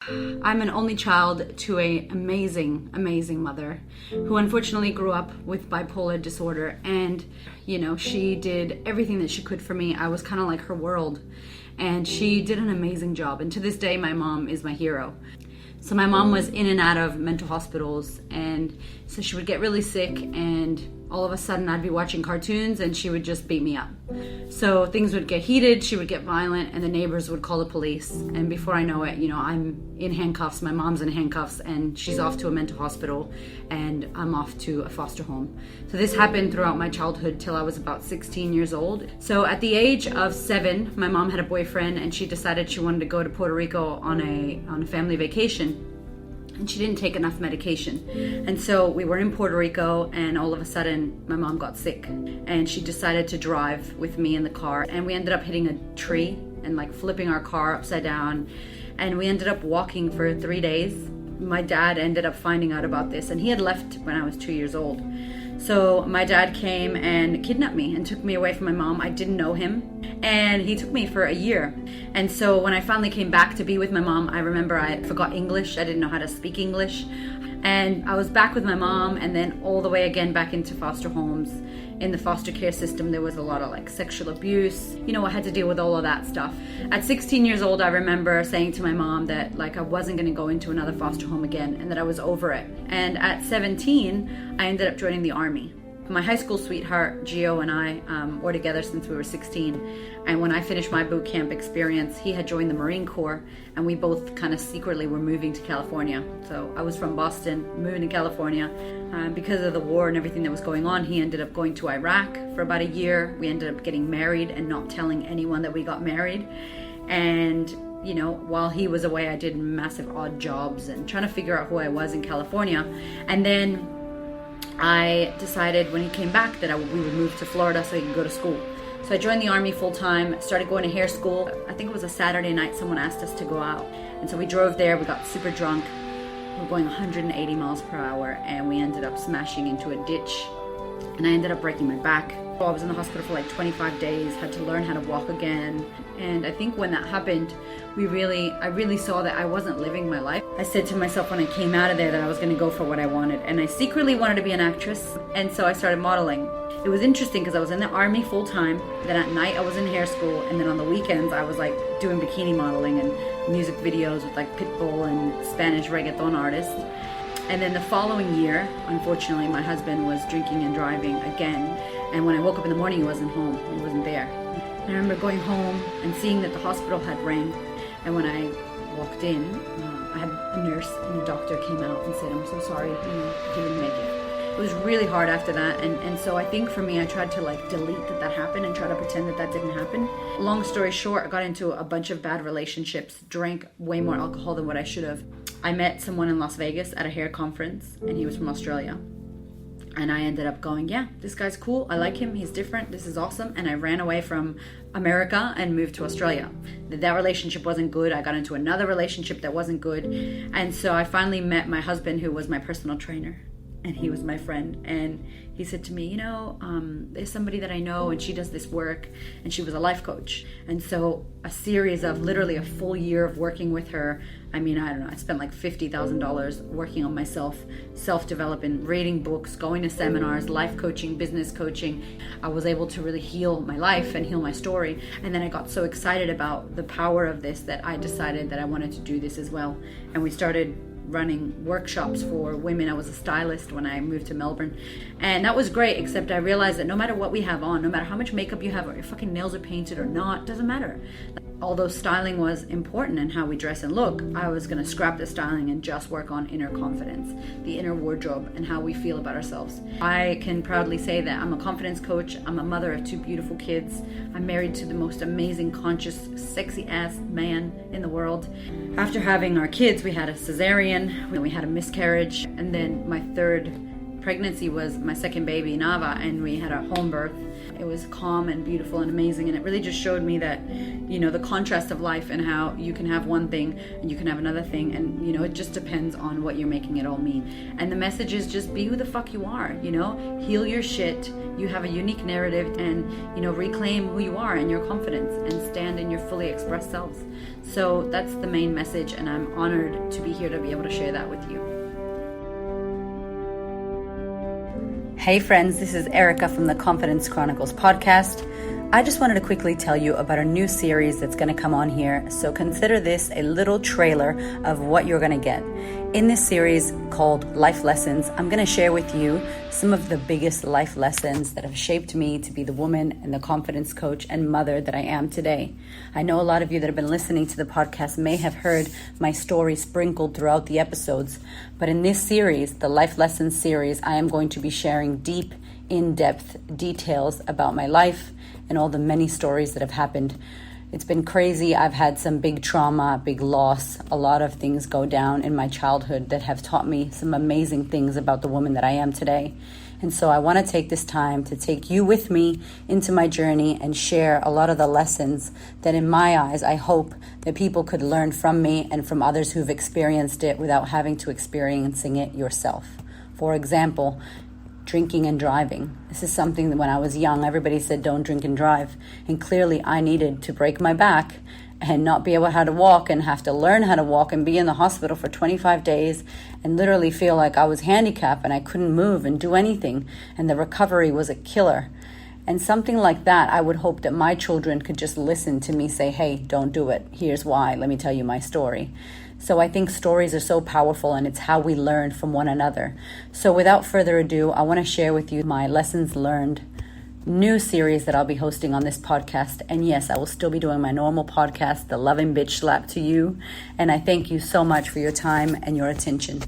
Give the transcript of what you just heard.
I'm an only child to an amazing, amazing mother who unfortunately grew up with bipolar disorder. And, she did everything that she could for me. I was kind of like her world. And she did an amazing job. And to this day, my mom is my hero. So my mom was in and out of mental hospitals. And so she would get really sick, and all of a sudden I'd be watching cartoons and she would just beat me up. So things would get heated, she would get violent, and the neighbors would call the police. And before I know it, I'm in handcuffs, my mom's in handcuffs, and she's off to a mental hospital, and I'm off to a foster home. So this happened throughout my childhood till I was about 16 years old. So at the age of 7, my mom had a boyfriend, and she decided she wanted to go to Puerto Rico on a family vacation. And she didn't take enough medication. And so we were in Puerto Rico, and all of a sudden my mom got sick, and she decided to drive with me in the car, and we ended up hitting a tree and flipping our car upside down, and we ended up walking for 3 days. My dad ended up finding out about this, and he had left when I was 2 years old. So my dad came and kidnapped me and took me away from my mom. I didn't know him, and he took me for a year. And so when I finally came back to be with my mom, I remember I forgot English. I didn't know how to speak English. And I was back with my mom, and then all the way again back into foster homes. In the foster care system, there was a lot of sexual abuse. I had to deal with all of that stuff. At 16 years old, I remember saying to my mom that I wasn't going to go into another foster home again, and that I was over it. And at 17, I ended up joining the Army. My high school sweetheart, Gio, and I were together since we were 16. And when I finished my boot camp experience, he had joined the Marine Corps, and we both kind of secretly were moving to California. So I was from Boston, moving to California. Because of the war and everything that was going on, he ended up going to Iraq for about a year. We ended up getting married and not telling anyone that we got married. And while he was away, I did massive odd jobs and trying to figure out who I was in California. And then I decided when he came back that we would move to Florida so he could go to school. So I joined the Army full time, started going to hair school. I think it was a Saturday night, someone asked us to go out. And so we drove there, we got super drunk. We were going 180 miles per hour, and we ended up smashing into a ditch. And I ended up breaking my back. I was in the hospital for 25 days, had to learn how to walk again. And I think when that happened, I really saw that I wasn't living my life. I said to myself when I came out of there that I was going to go for what I wanted. And I secretly wanted to be an actress. And so I started modeling. It was interesting because I was in the Army full time. Then at night I was in hair school. And then on the weekends I was doing bikini modeling and music videos with Pitbull and Spanish reggaeton artists. And then the following year, unfortunately, my husband was drinking and driving again. And when I woke up in the morning, he wasn't home. He wasn't there. And I remember going home and seeing that the hospital had rang. And when I walked in, I had a nurse and a doctor came out and said, "I'm so sorry, he didn't make it." It was really hard after that. And so I think for me, I tried to delete that happened and try to pretend that didn't happen. Long story short, I got into a bunch of bad relationships, drank way more alcohol than what I should have. I met someone in Las Vegas at a hair conference, and he was from Australia. And I ended up going, yeah, this guy's cool. I like him. He's different. This is awesome. And I ran away from America and moved to Australia. That relationship wasn't good. I got into another relationship that wasn't good. And so I finally met my husband, who was my personal trainer. And he was my friend. And he said to me, there's somebody that I know, and she does this work, and she was a life coach. And so a series of literally a full year of working with her. I don't know, I spent $50,000 working on myself, self-developing, reading books, going to seminars, life coaching, business coaching. I was able to really heal my life and heal my story. And then I got so excited about the power of this that I decided that I wanted to do this as well. And we started running workshops for women. I was a stylist when I moved to Melbourne, and that was great, except I realized that no matter what we have on, no matter how much makeup you have or your fucking nails are painted or not, doesn't matter. Although styling was important in how we dress and look, I was going to scrap the styling and just work on inner confidence, the inner wardrobe, and how we feel about ourselves. I can proudly say that I'm a confidence coach. I'm a mother of 2 beautiful kids. I'm married to the most amazing, conscious, sexy ass man in the world. After having our kids, we had a cesarean, we had a miscarriage, and then my third pregnancy was my second baby, Nava, and we had a home birth. It was calm and beautiful and amazing, and it really just showed me that, the contrast of life and how you can have one thing and you can have another thing, and it just depends on what you're making it all mean. And the message is just be who the fuck you are, heal your shit. You have a unique narrative, and reclaim who you are and your confidence, and stand in your fully expressed selves. So that's the main message, and I'm honored to be here to be able to share that with you. Hey friends, this is Erica from the Confidence Chronicles podcast. I just wanted to quickly tell you about a new series that's going to come on here, so consider this a little trailer of what you're going to get. In this series called Life Lessons, I'm going to share with you some of the biggest life lessons that have shaped me to be the woman and the confidence coach and mother that I am today. I know a lot of you that have been listening to the podcast may have heard my story sprinkled throughout the episodes, but in this series, the Life Lessons series, I am going to be sharing deep, in-depth details about my life and all the many stories that have happened. It's been crazy. I've had some big trauma, big loss. A lot of things go down in my childhood that have taught me some amazing things about the woman that I am today. And so I want to take this time to take you with me into my journey and share a lot of the lessons that in my eyes, I hope that people could learn from me and from others who've experienced it without having to experiencing it yourself. For example, drinking and driving. This is something that when I was young, everybody said don't drink and drive. And clearly I needed to break my back and not be able how to walk and have to learn how to walk and be in the hospital for 25 days and literally feel like I was handicapped and I couldn't move and do anything. And the recovery was a killer. And something like that, I would hope that my children could just listen to me say, hey, don't do it. Here's why. Let me tell you my story. So I think stories are so powerful, and it's how we learn from one another. So without further ado, I want to share with you my lessons learned new series that I'll be hosting on this podcast. And yes, I will still be doing my normal podcast, The Loving Bitch Slap to You. And I thank you so much for your time and your attention.